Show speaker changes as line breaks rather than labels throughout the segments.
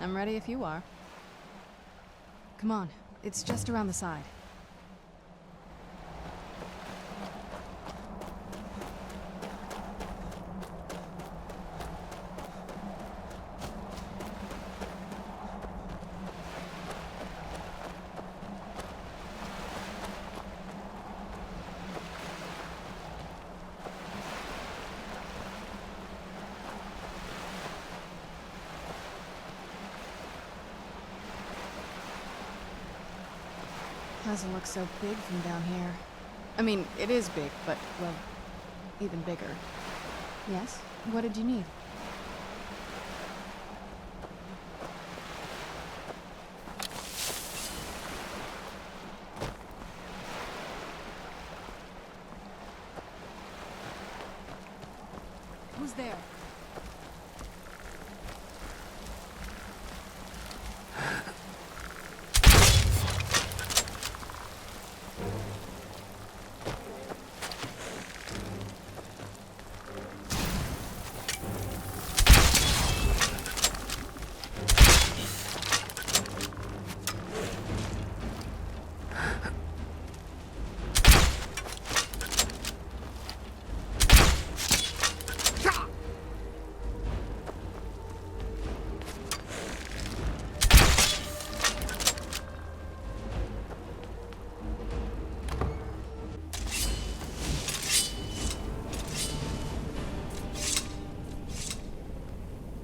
I'm ready if you are. Come on, it's just around the side. Doesn't look so big from down here. I mean, it is big, but, well, even bigger. Yes? What did you need? Who's there?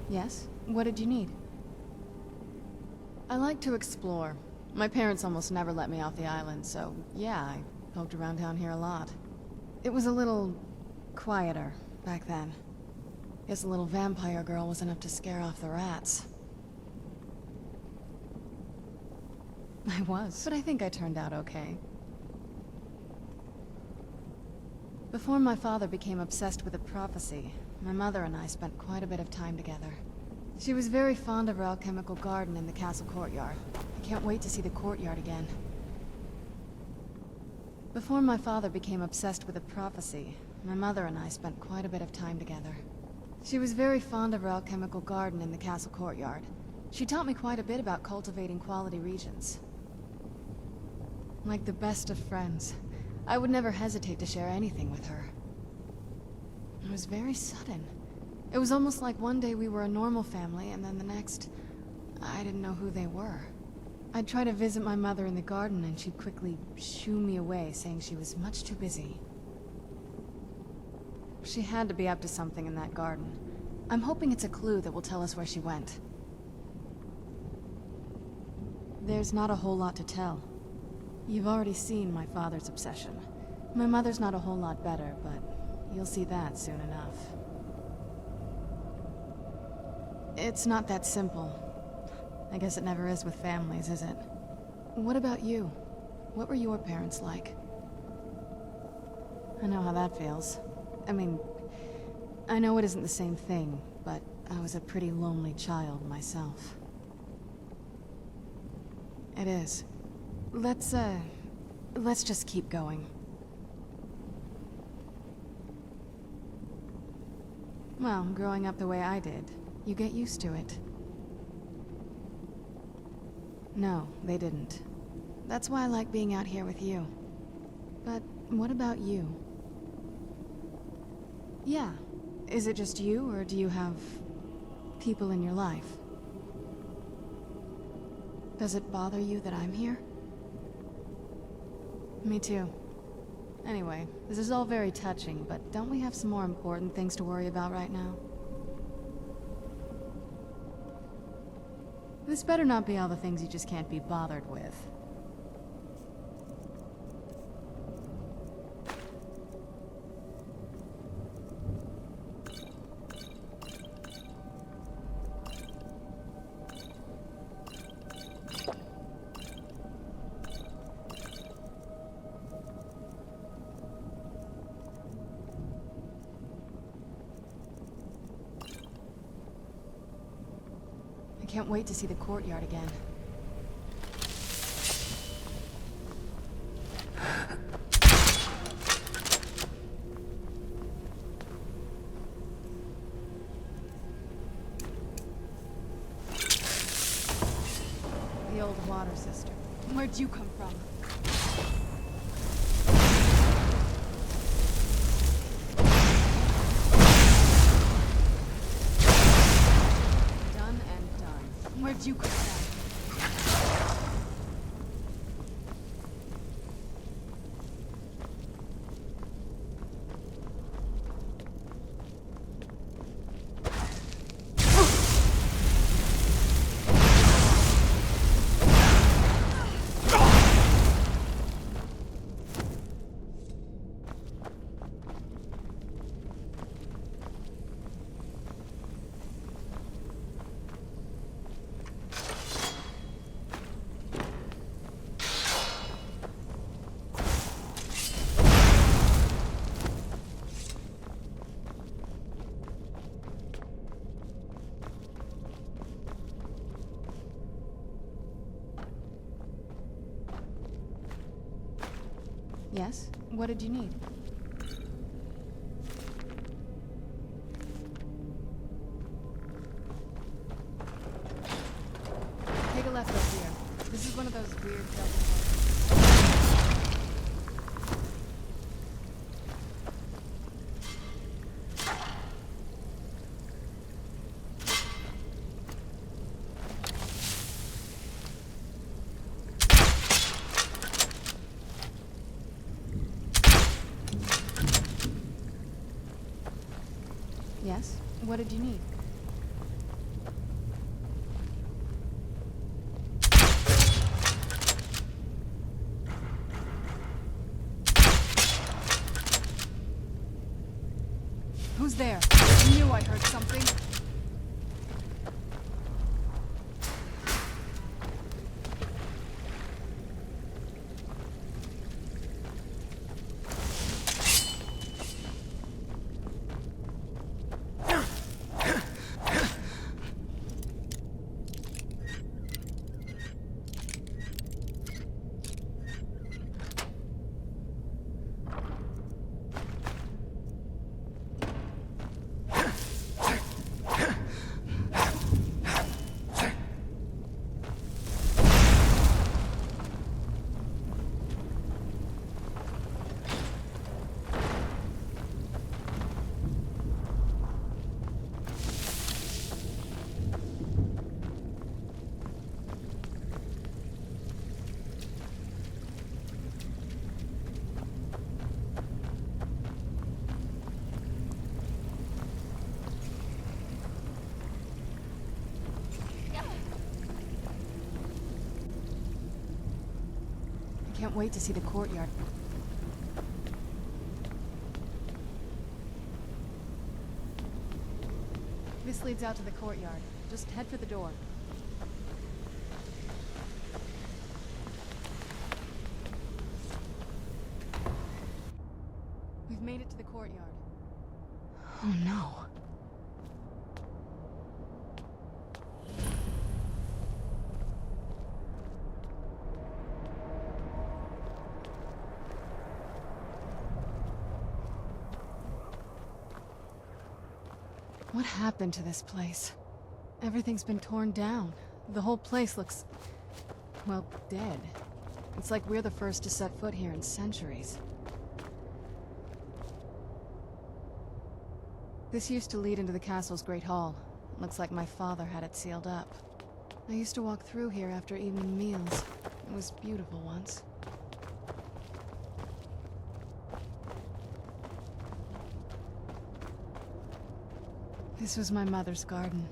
Yes? What did you need? I like to explore. My parents almost never let me off the island, so yeah, I poked around down here a lot. It was a little quieter back then. Guess a little vampire girl was enough to scare off the rats. I was, but I think I turned out okay. Before my father became obsessed with a prophecy, my mother and I spent quite a bit of time together. She was very fond of our alchemical garden in the castle courtyard. I can't wait to see the courtyard again. Before my father became obsessed with a prophecy, my mother and I spent quite a bit of time together. She was very fond of our alchemical garden in the castle courtyard. She taught me quite a bit about cultivating quality regions. Like the best of friends, I would never hesitate to share anything with her. It was very sudden. It was almost like one day we were a normal family, and then the next, I didn't know who they were. I'd try to visit my mother in the garden, and she'd quickly shoo me away, saying she was much too busy. She had to be up to something in that garden. I'm hoping it's a clue that will tell us where she went. There's not a whole lot to tell. You've already seen my father's obsession. My mother's not a whole lot better, but you'll see that soon enough. It's not that simple. I guess it never is with families, is it? What about you? What were your parents like? I know how that feels. I mean, I know it isn't the same thing, but I was a pretty lonely child myself. It is. Let's just keep going. Well, growing up the way I did, you get used to it. No, they didn't. That's why I like being out here with you. But what about you? Yeah. Is it just you, or do you have people in your life? Does it bother you that I'm here? Me too. Anyway, this is all very touching, but don't we have some more important things to worry about right now? This better not be all the things you just can't be bothered with. I can't wait to see the courtyard again. her sister. Where'd you come from? Done and done. Where'd you come from? Yes? What did you need? Take a left up here. This is one of those weird double. Yes? What did you need? Who's there? I knew I heard something. Can't wait to see the courtyard. This leads out to the courtyard. Just head for the door. We've made it to the courtyard. Oh no. What happened to this place? Everything's been torn down. The whole place looks, well, dead. It's like we're the first to set foot here in centuries. This used to lead into the castle's great hall. Looks like my father had it sealed up. I used to walk through here after evening meals. It was beautiful once. This was my mother's garden.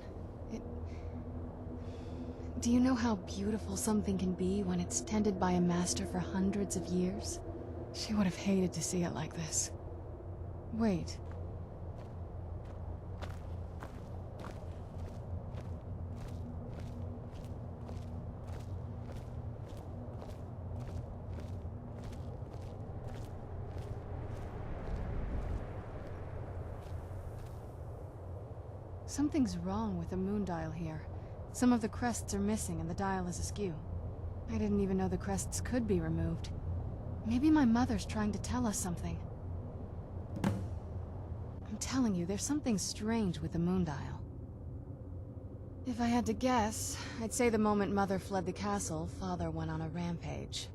Do you know how beautiful something can be when it's tended by a master for hundreds of years? She would have hated to see it like this. Wait. Something's wrong with the moon dial here. Some of the crests are missing and the dial is askew. I didn't even know the crests could be removed. Maybe my mother's trying to tell us something. I'm telling you, there's something strange with the moon dial. If I had to guess, I'd say the moment Mother fled the castle, Father went on a rampage.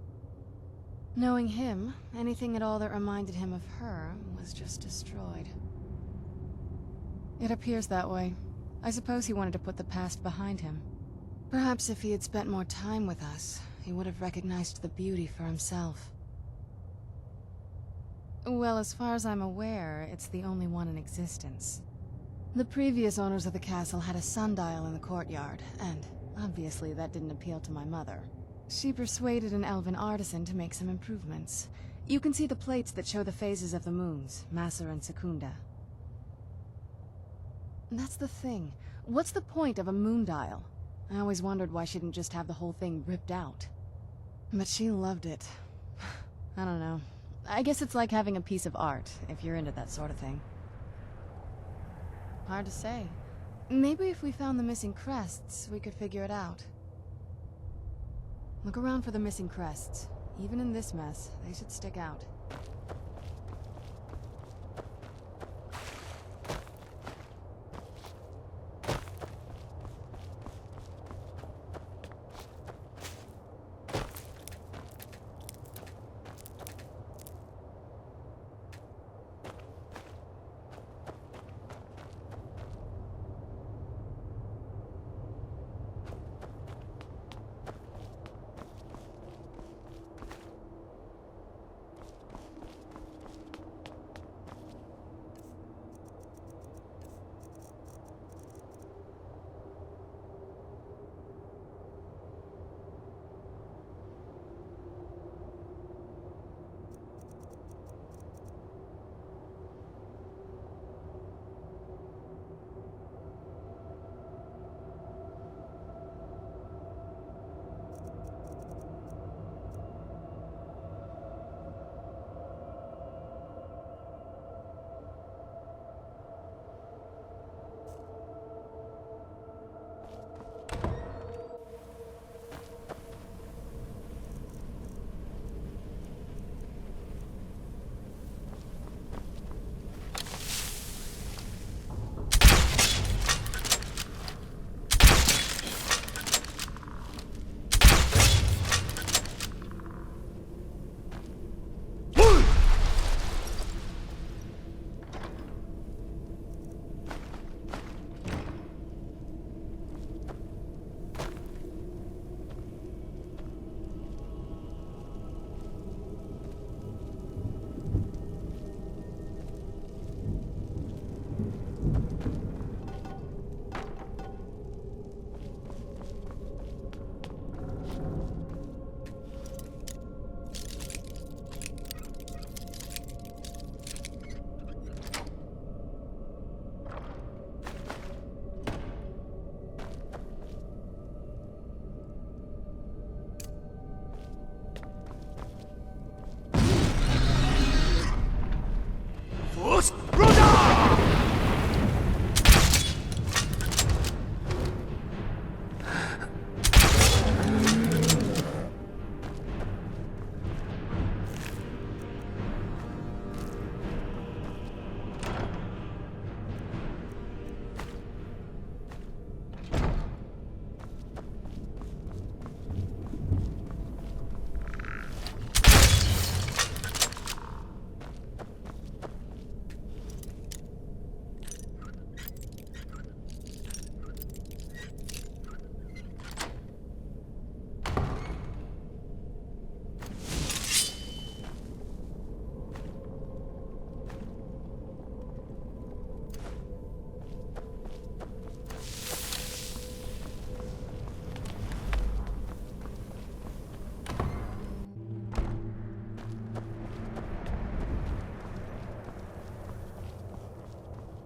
Knowing him, anything at all that reminded him of her was just destroyed. It appears that way. I suppose he wanted to put the past behind him. Perhaps if he had spent more time with us, he would have recognized the beauty for himself. Well, as far as I'm aware, it's the only one in existence. The previous owners of the castle had a sundial in the courtyard, and obviously that didn't appeal to my mother. She persuaded an elven artisan to make some improvements. You can see the plates that show the phases of the moons, Maser and Secunda. That's the thing. What's the point of a moon dial? I always wondered why she didn't just have the whole thing ripped out. But she loved it. I don't know. I guess it's like having a piece of art, if you're into that sort of thing. Hard to say. Maybe if we found the missing crests, we could figure it out. Look around for the missing crests. Even in this mess, they should stick out.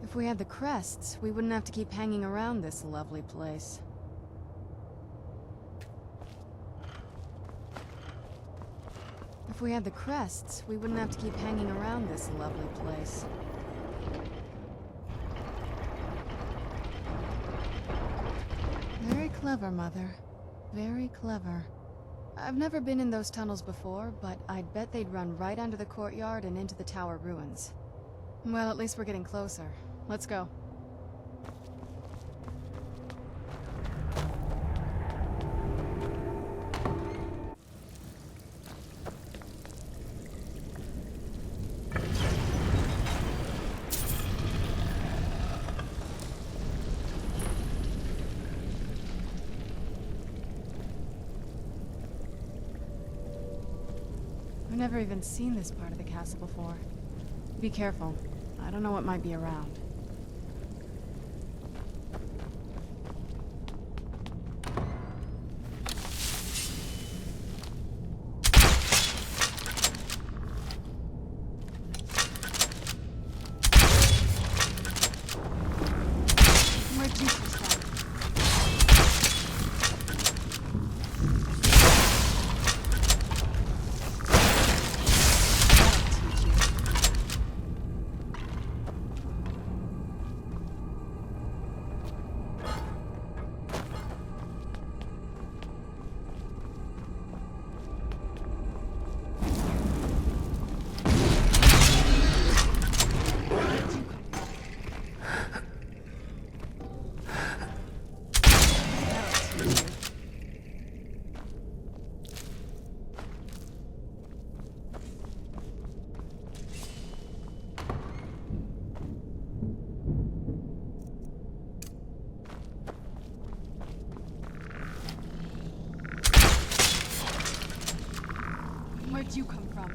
If we had the crests, we wouldn't have to keep hanging around this lovely place. If we had the crests, we wouldn't have to keep hanging around this lovely place. Very clever, Mother. Very clever. I've never been in those tunnels before, but I'd bet they'd run right under the courtyard and into the tower ruins. Well, at least we're getting closer. Let's go. never even seen this part of the castle before. Be careful. I don't know what might be around. Where'd you come from?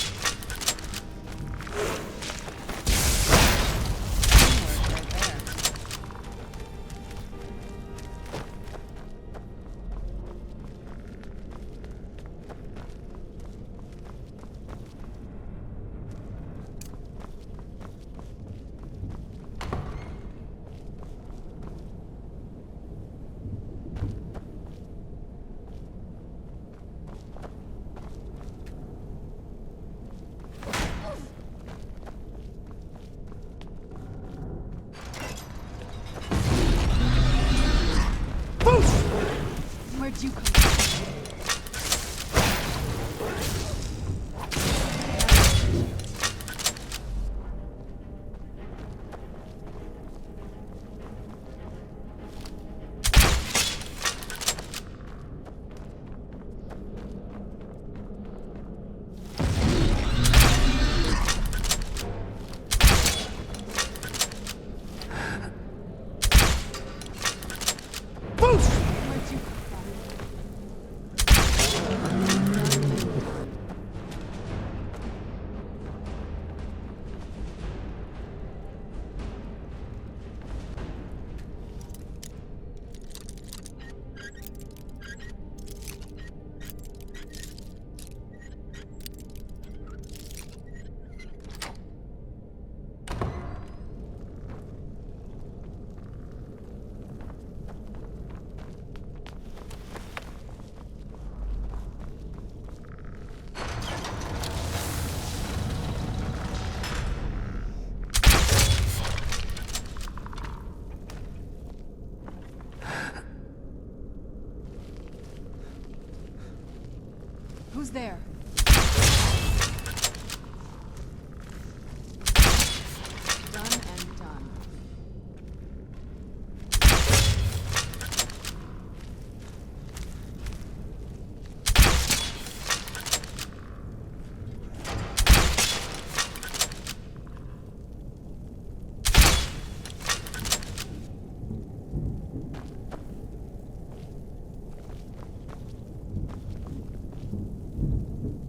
Where'd you come from? Who's there? Done and done.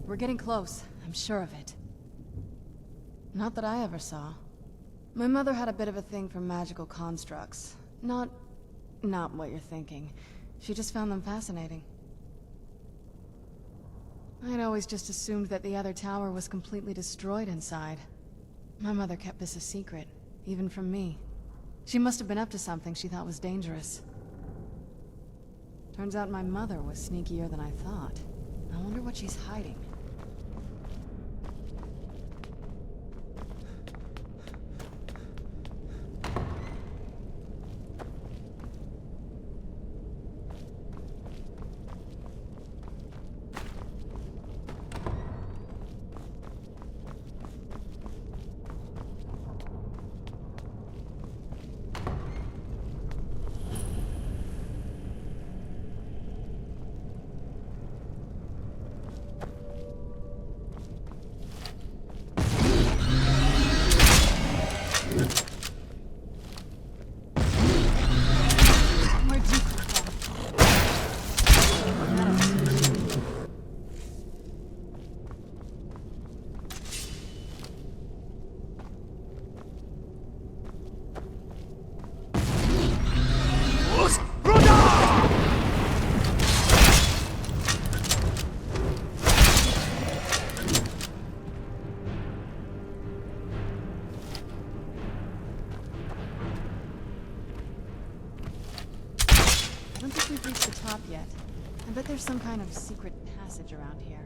We're getting close. I'm sure of it. Not that I ever saw. My mother had a bit of a thing for magical constructs. Not what you're thinking. She just found them fascinating. I'd always just assumed that the other tower was completely destroyed inside. My mother kept this a secret, even from me. She must have been up to something she thought was dangerous. Turns out my mother was sneakier than I thought. I wonder what she's hiding. I don't think we've reached the top yet. I bet there's some kind of secret passage around here.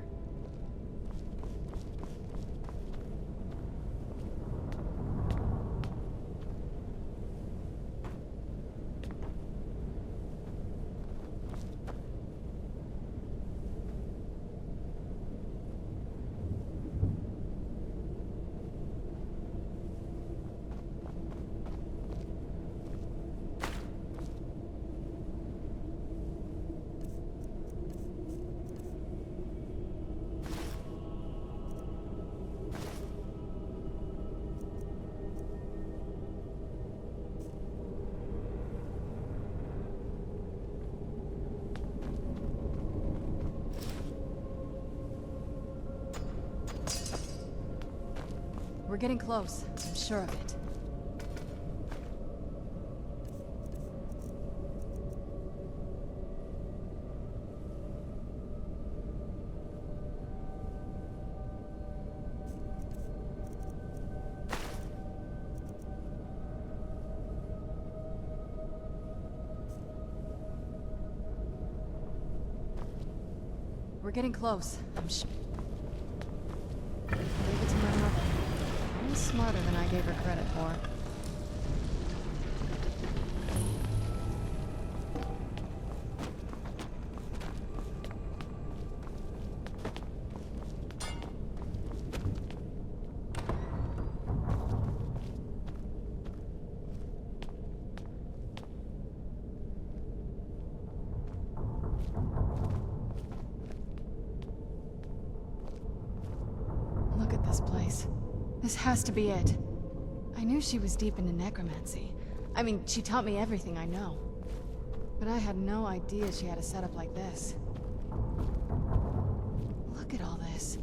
We're getting close. I'm sure of it. We're getting close. I'm sure. Leave it to my mother. She's smarter than I gave her credit for. Look at this place. This has to be it. I knew she was deep into necromancy. I mean, she taught me everything I know. But I had no idea she had a setup like this. Look at all this.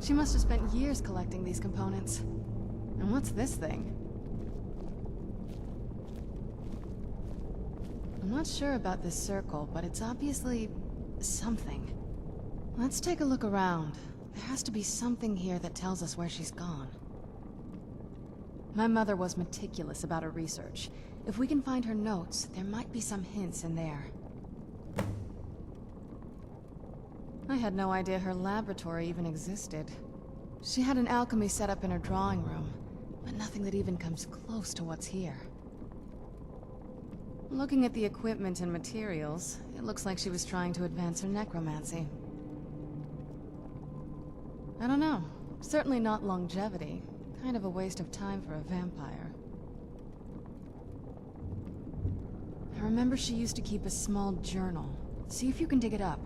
She must have spent years collecting these components. And what's this thing? I'm not sure about this circle, but it's obviously something. Let's take a look around. There has to be something here that tells us where she's gone. My mother was meticulous about her research. If we can find her notes, there might be some hints in there. I had no idea her laboratory even existed. She had an alchemy set up in her drawing room, but nothing that even comes close to what's here. Looking at the equipment and materials, it looks like she was trying to advance her necromancy. I don't know. Certainly not longevity. Kind of a waste of time for a vampire. I remember she used to keep a small journal. See if you can dig it up.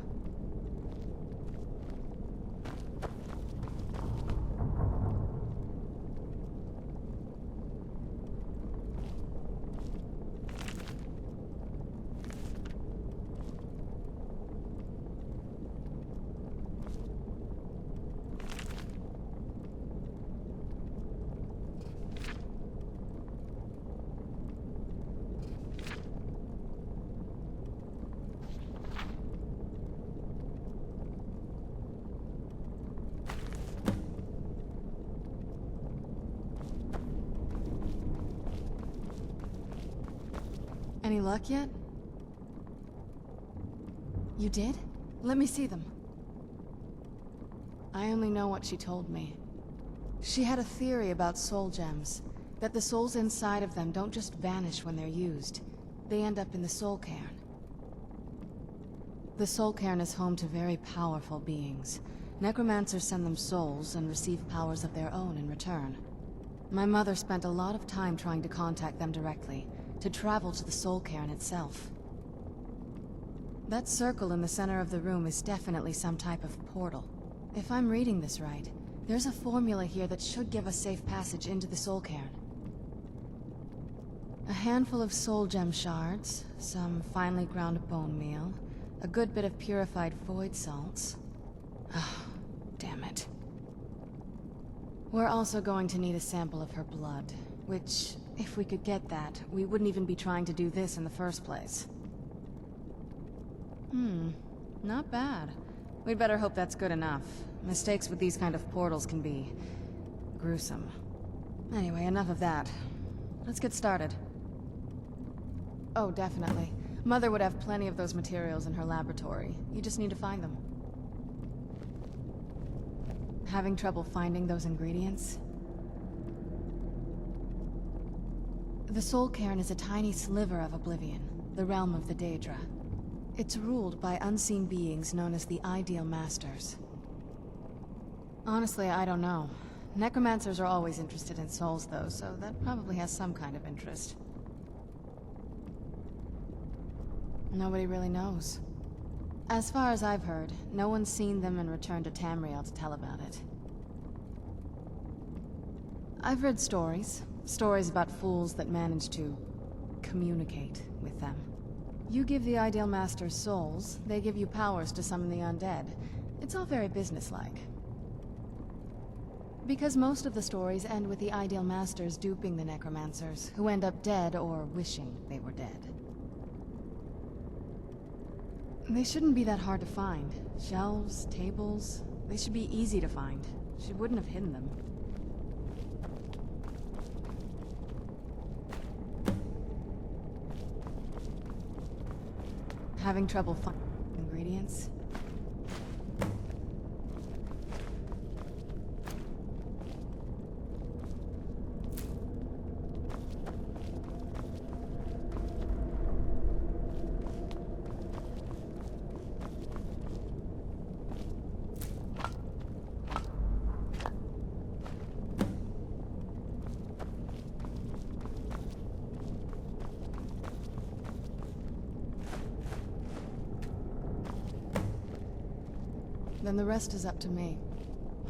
Any luck yet? You did? Let me see them. I only know what she told me. She had a theory about soul gems, that the souls inside of them don't just vanish when they're used. They end up in the soul cairn. The soul cairn is home to very powerful beings. Necromancers send them souls and receive powers of their own in return. My mother spent a lot of time trying to contact them directly, to travel to the soul cairn itself. That circle in the center of the room is definitely some type of portal. If I'm reading this right, there's a formula here that should give us safe passage into the soul cairn. A handful of soul gem shards, some finely ground bone meal, a good bit of purified void salts. Oh, damn it. We're also going to need a sample of her blood, which, if we could get that, we wouldn't even be trying to do this in the first place. Not bad. We'd better hope that's good enough. Mistakes with these kind of portals can be gruesome. Anyway, enough of that. Let's get started. Oh, definitely. Mother would have plenty of those materials in her laboratory. You just need to find them. Having trouble finding those ingredients? The Soul Cairn is a tiny sliver of Oblivion, the realm of the Daedra. It's ruled by unseen beings known as the Ideal Masters. Honestly, I don't know. Necromancers are always interested in souls, though, so that probably has some kind of interest. Nobody really knows. As far as I've heard, no one's seen them and returned to Tamriel to tell about it. I've read stories about fools that manage to communicate with them. You give the Ideal Masters souls, they give you powers to summon the undead. It's all very businesslike. Because most of the stories end with the Ideal Masters duping the Necromancers, who end up dead or wishing they were dead. They shouldn't be that hard to find. Shelves, tables, they should be easy to find. She wouldn't have hidden them. Having trouble finding ingredients? Then the rest is up to me.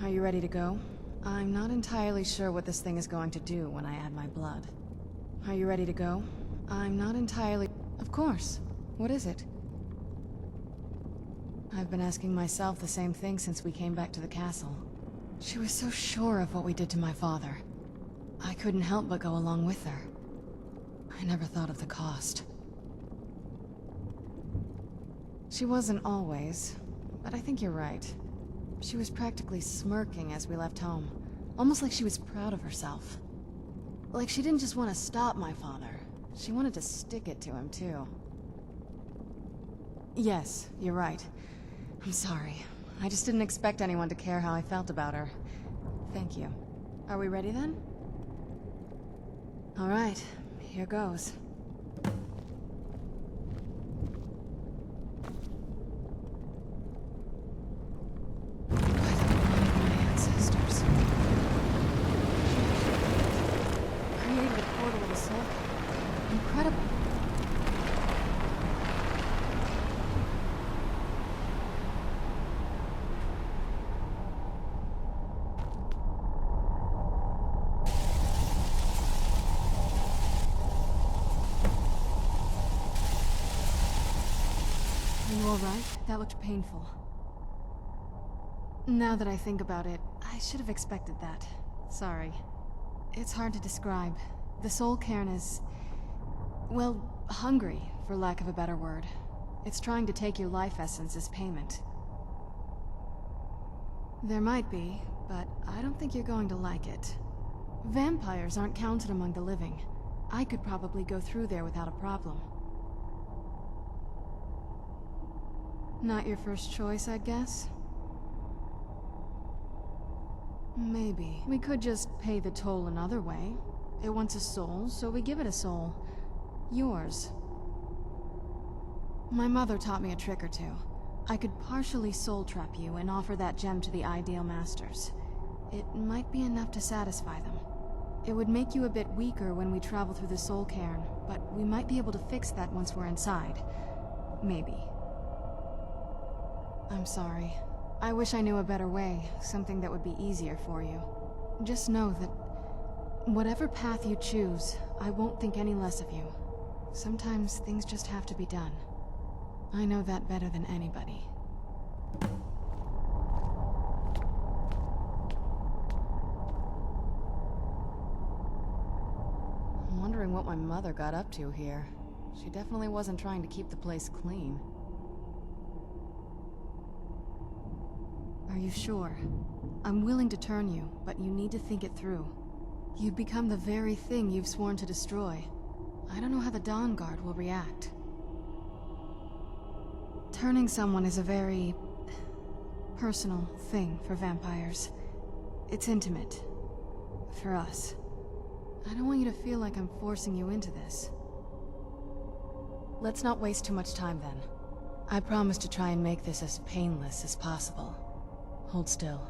Are you ready to go? I'm not entirely sure what this thing is going to do when I add my blood. Are you ready to go? I'm not entirely... Of course. What is it? I've been asking myself the same thing since we came back to the castle. She was so sure of what we did to my father. I couldn't help but go along with her. I never thought of the cost. She wasn't always... But I think you're right. She was practically smirking as we left home. Almost like she was proud of herself. Like she didn't just want to stop my father. She wanted to stick it to him, too. Yes, you're right. I'm sorry. I just didn't expect anyone to care how I felt about her. Thank you. Are we ready then? All right, here goes. Are you alright? That looked painful. Now that I think about it, I should have expected that. Sorry. It's hard to describe. The Soul Cairn is... well, hungry, for lack of a better word. It's trying to take your life essence as payment. There might be, but I don't think you're going to like it. Vampires aren't counted among the living. I could probably go through there without a problem. Not your first choice, I'd guess? Maybe. We could just pay the toll another way. It wants a soul, so we give it a soul. Yours. My mother taught me a trick or two. I could partially soul trap you and offer that gem to the Ideal Masters. It might be enough to satisfy them. It would make you a bit weaker when we travel through the soul cairn, but we might be able to fix that once we're inside. Maybe. I'm sorry. I wish I knew a better way, something that would be easier for you. Just know that whatever path you choose, I won't think any less of you. Sometimes things just have to be done. I know that better than anybody. I'm wondering what my mother got up to here. She definitely wasn't trying to keep the place clean. Are you sure? I'm willing to turn you, but you need to think it through. You'd become the very thing you've sworn to destroy. I don't know how the Dawnguard will react. Turning someone is a very personal thing for vampires. It's intimate. For us. I don't want you to feel like I'm forcing you into this. Let's not waste too much time then. I promise to try and make this as painless as possible. Hold still.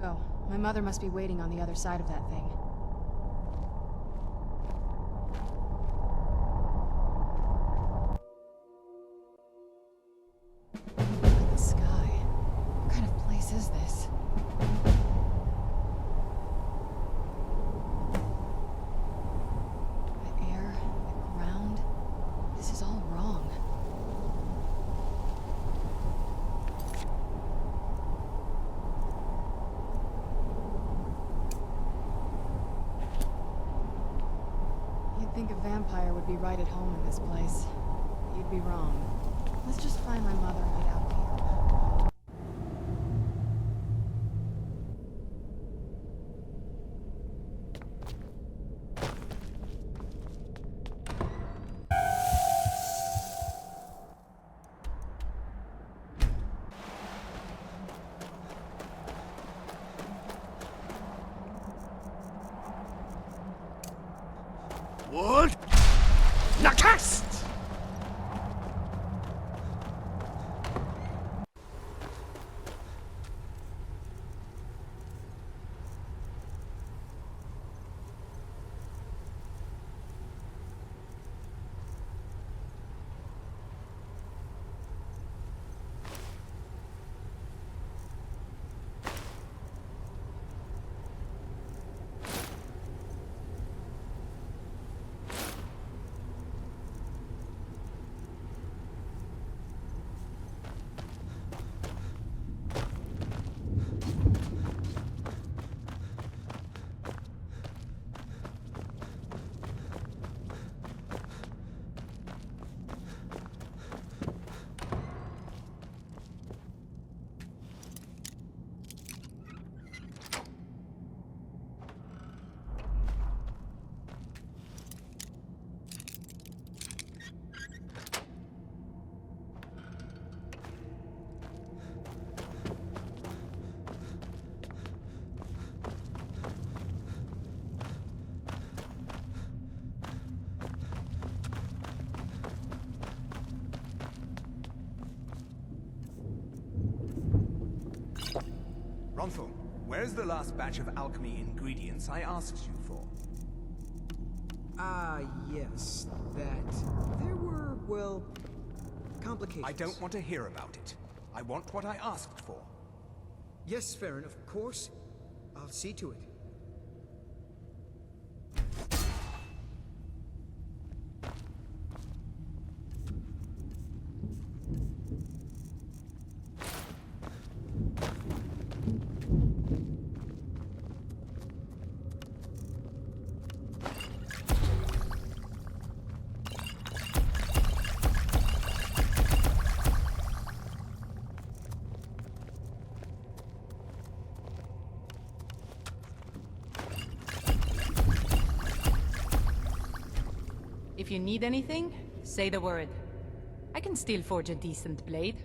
Oh, my mother must be waiting on the other side of that thing. Think a vampire would be right at home in this place. You'd be wrong. Let's just find my mother and get out of here.
What? Nakast!
Ronthal, where's the last batch of alchemy ingredients I asked you for?
Yes. That... There were, well... complications.
I don't want to hear about it. I want what I asked for.
Yes, Farron, of course. I'll see to it.
you need anything, say the word. I can still forge a decent blade.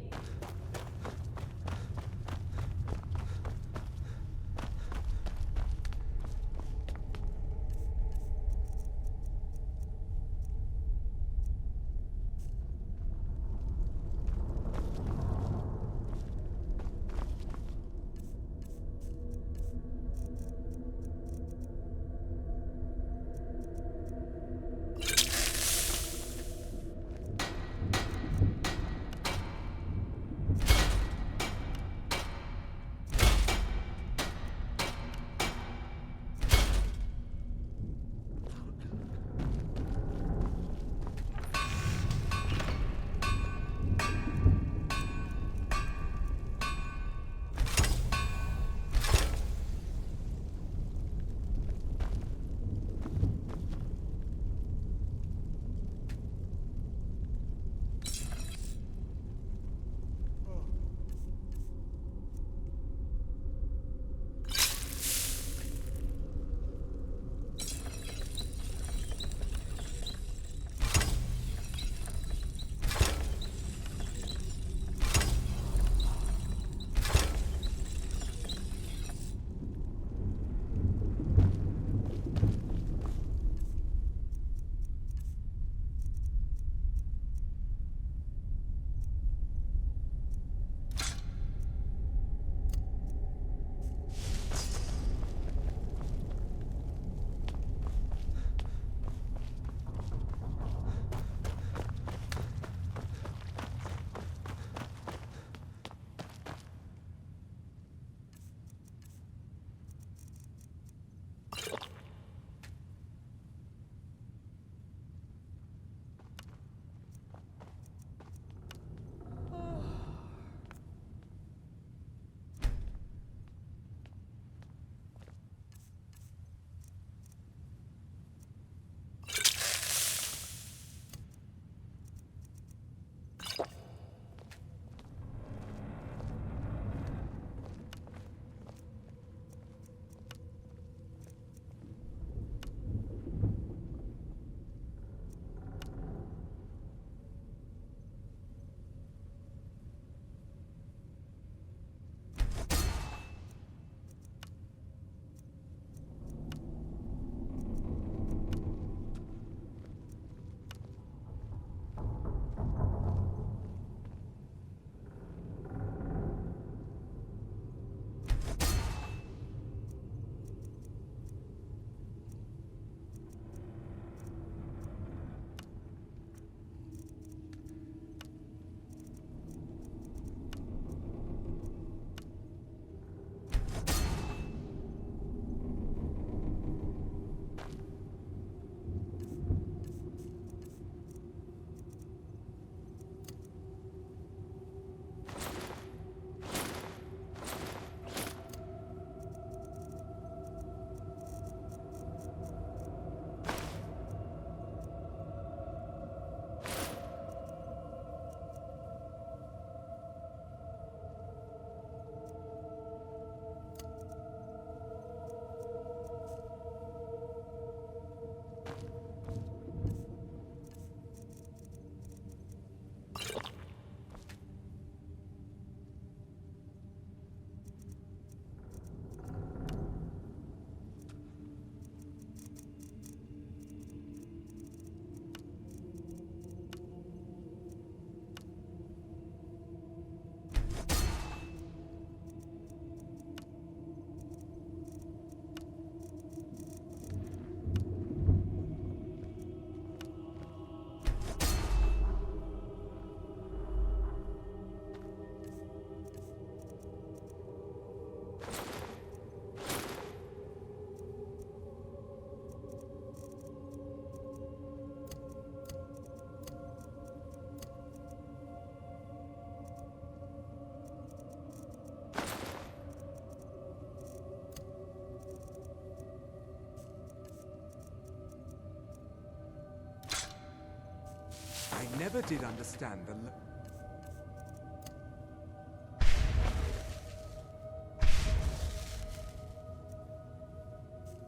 I never did understand the...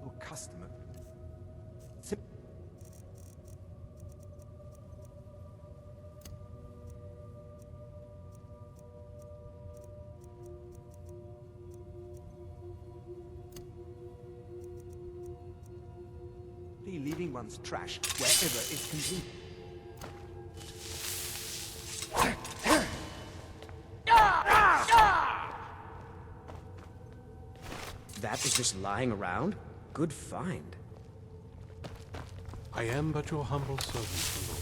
Or customer... simply leaving one's trash wherever is convenient.
That is just lying around? Good find.
I am but your humble servant, my lord.